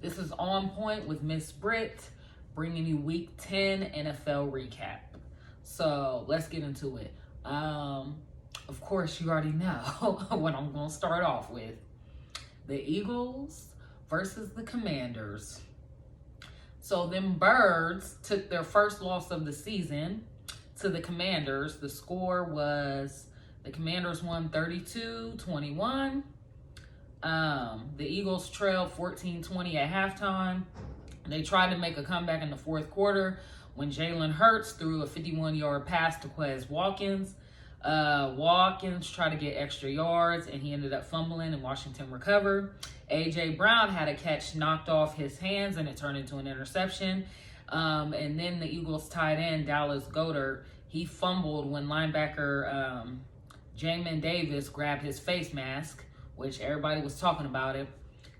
This is On Point with Miss Britt, bringing you Week 10 NFL recap. So let's get into it. Of course, you already know what I'm going to start off with. The Eagles versus the Commanders. So them Birds took their first loss of the season to the Commanders. The score was the Commanders won 32-21. The Eagles trailed 14-20 at halftime. They tried to make a comeback in the fourth quarter when Jalen Hurts threw a 51-yard pass to Quez Watkins. Watkins tried to get extra yards, and he ended up fumbling, and Washington recovered. A.J. Brown had a catch knocked off his hands, and it turned into an interception. And then the Eagles tight end, Dallas Goedert, he fumbled when linebacker Jamin Davis grabbed his face mask, which everybody was talking about it,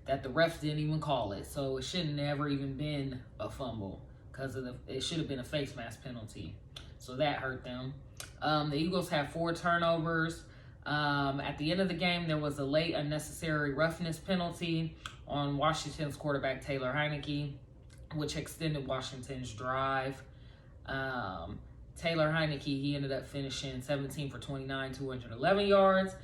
that the refs didn't even call it. So it shouldn't never even been a fumble because it should have been a face mask penalty. So that hurt them. The Eagles had 4 turnovers. At the end of the game, there was a late unnecessary roughness penalty on Washington's quarterback, Taylor Heineke, which extended Washington's drive. Taylor Heineke, he ended up finishing 17 for 29, 211 yards.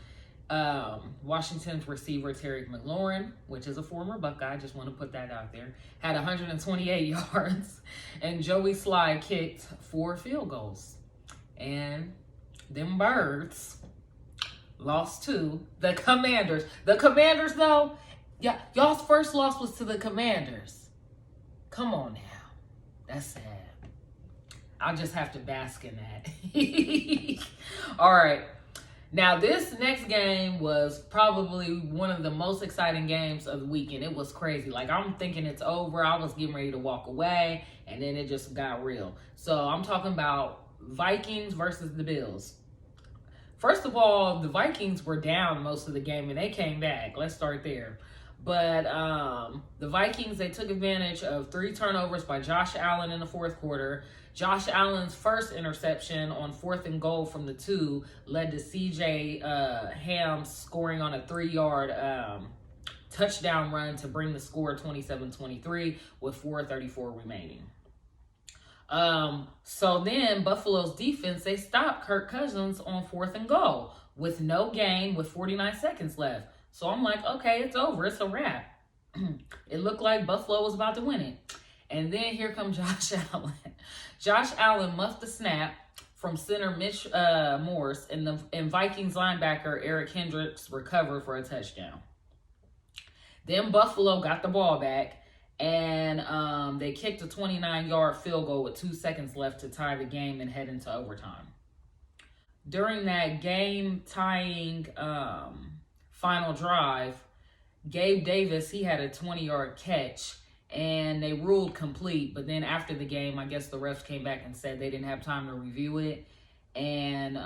Washington's receiver, Terry McLaurin, which is a former Buckeye, I just want to put that out there, had 128 yards. And Joey Sly kicked 4 field goals. And them Birds lost to the Commanders. The Commanders, though, yeah, y'all's first loss was to the Commanders. Come on now. That's sad. I'll just have to bask in that. All right. Now, this next game was probably one of the most exciting games of the weekend. It was crazy. Like, I'm thinking it's over. I was getting ready to walk away, and then it just got real. So, I'm talking about Vikings versus the Bills. First of all, the Vikings were down most of the game, and they came back. Let's start there. But the Vikings, they took advantage of 3 turnovers by Josh Allen in the fourth quarter. Josh Allen's first interception on 4th and goal from the 2 led to C.J. Ham scoring on a 3-yard touchdown run to bring the score 27-23 with 4:34 remaining. So then Buffalo's defense, they stopped Kirk Cousins on 4th and goal with no gain with 49 seconds left. So I'm like, okay, it's over. It's a wrap. It looked like Buffalo was about to win it. And then here comes Josh Allen. Josh Allen muffed the snap from center Mitch Morse, and Vikings linebacker Eric Hendricks recovered for a touchdown. Then Buffalo got the ball back, and they kicked a 29-yard field goal with 2 seconds left to tie the game and head into overtime. During that game-tying final drive, Gabe Davis, he had a 20-yard catch, and they ruled complete. But then after the game, I guess the refs came back and said they didn't have time to review it, and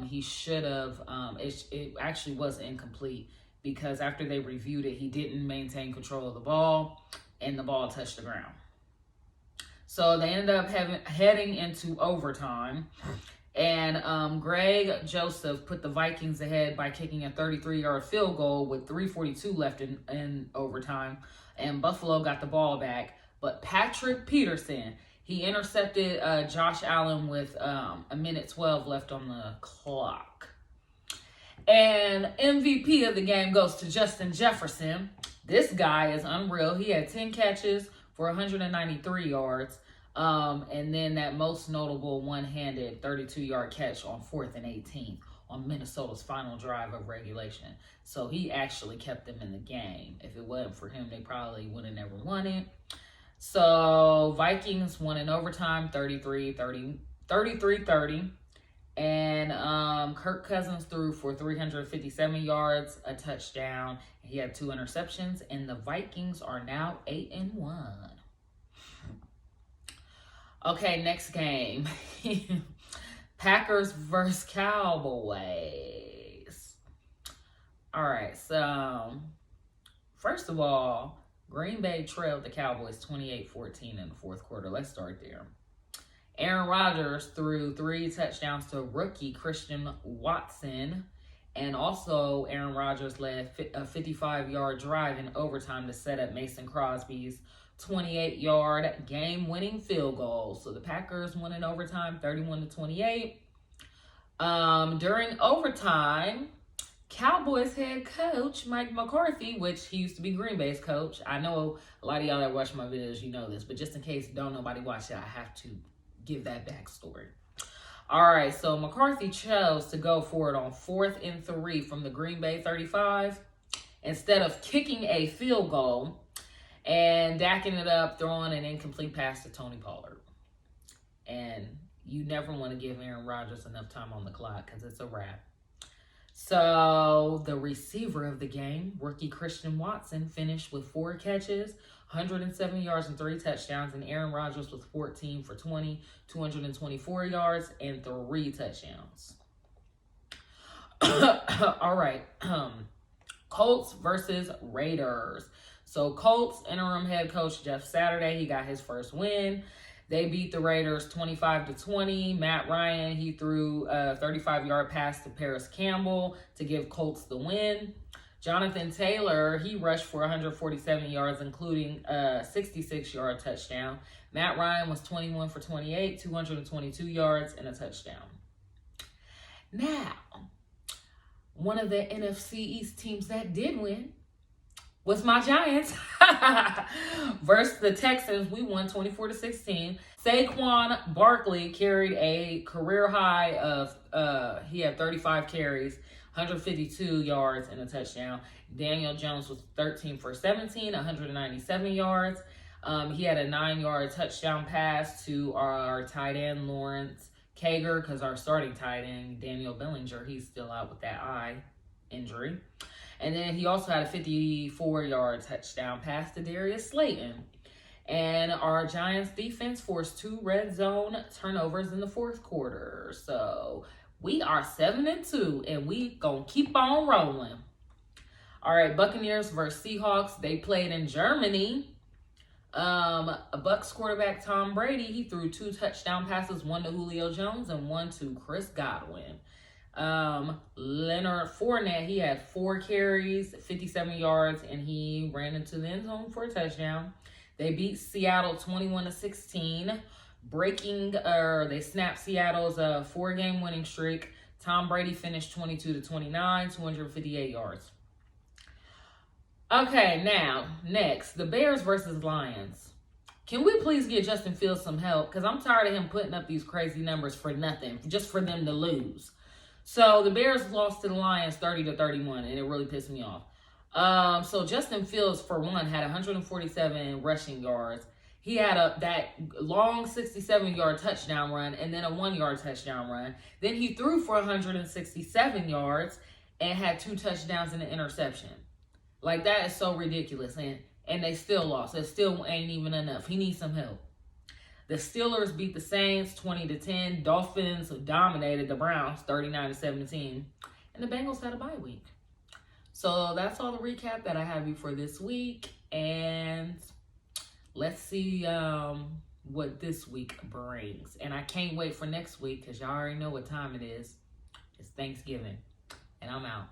he should have. It actually was incomplete because after they reviewed it, he didn't maintain control of the ball, and the ball touched the ground. So they ended up heading into overtime. And Greg Joseph put the Vikings ahead by kicking a 33-yard field goal with 3:42 left in overtime. And Buffalo got the ball back. But Patrick Peterson, he intercepted Josh Allen with 1:12 left on the clock. And MVP of the game goes to Justin Jefferson. This guy is unreal. He had 10 catches for 193 yards. And then that most notable one-handed 32-yard catch on 4th and 18 on Minnesota's final drive of regulation. So he actually kept them in the game. If it wasn't for him, they probably would have never won it. So Vikings won in overtime 33-30. And Kirk Cousins threw for 357 yards, a touchdown. He had 2 interceptions, and the Vikings are now 8-1. Okay, next game. Packers versus Cowboys. All right, so first of all, Green Bay trailed the Cowboys 28-14 in the fourth quarter. Let's start there. Aaron Rodgers threw 3 touchdowns to rookie Christian Watson, And also, Aaron Rodgers led a 55-yard drive in overtime to set up Mason Crosby's 28-yard game-winning field goal. So the Packers won in overtime, 31-28. During overtime, Cowboys head coach Mike McCarthy, which he used to be Green Bay's coach. I know a lot of y'all that watch my videos, you know this, but just in case don't nobody watch it, I have to give that backstory. All right, so McCarthy chose to go for it on 4th and 3 from the Green Bay 35 instead of kicking a field goal and dacking it up, throwing an incomplete pass to Tony Pollard. And you never want to give Aaron Rodgers enough time on the clock because it's a wrap. So the receiver of the game, rookie Christian Watson, finished with 4 catches, 107 yards and 3 touchdowns, and Aaron Rodgers with 14 for 20, 224 yards and 3 touchdowns. All right. Colts versus Raiders. So Colts interim head coach Jeff Saturday, he got his first win. They beat the Raiders 25-20. Matt Ryan, he threw a 35-yard pass to Paris Campbell to give Colts the win. Jonathan Taylor, he rushed for 147 yards, including a 66-yard touchdown. Matt Ryan was 21 for 28, 222 yards, and a touchdown. Now, one of the NFC East teams that did win was my Giants. Versus the Texans, we won 24-16. Saquon Barkley carried a career high of, he had 35 carries, 152 yards, and a touchdown. Daniel Jones was 13 for 17, 197 yards. He had a 9-yard touchdown pass to our tight end, Lawrence Kager, because our starting tight end, Daniel Bellinger, he's still out with that eye injury. And then he also had a 54-yard touchdown pass to Darius Slayton. And our Giants defense forced 2 red zone turnovers in the 4th quarter. So we are 7-2, and we gonna keep on rolling. All right, Buccaneers versus Seahawks. They played in Germany. A Bucs quarterback, Tom Brady, he threw 2 touchdown passes, 1 to Julio Jones and 1 to Chris Godwin. Leonard Fournette, he had 4 carries, 57 yards, and he ran into the end zone for a touchdown. They beat Seattle 21-16, they snapped Seattle's 4-game winning streak. Tom Brady finished 22-29, 258 yards. Okay, now, next, the Bears versus Lions. Can we please get Justin Fields some help? Because I'm tired of him putting up these crazy numbers for nothing, just for them to lose. So the Bears lost to the Lions 30-31, and it really pissed me off. So Justin Fields, for one, had 147 rushing yards. He had that long 67-yard touchdown run and then a 1-yard touchdown run. Then he threw for 167 yards and had 2 touchdowns and an interception. Like, that is so ridiculous. And they still lost. It still ain't even enough. He needs some help. The Steelers beat the Saints 20-10. Dolphins dominated the Browns 39-17. And the Bengals had a bye week. So that's all the recap that I have you for this week. And let's see what this week brings. And I can't wait for next week because y'all already know what time it is. It's Thanksgiving. And I'm out.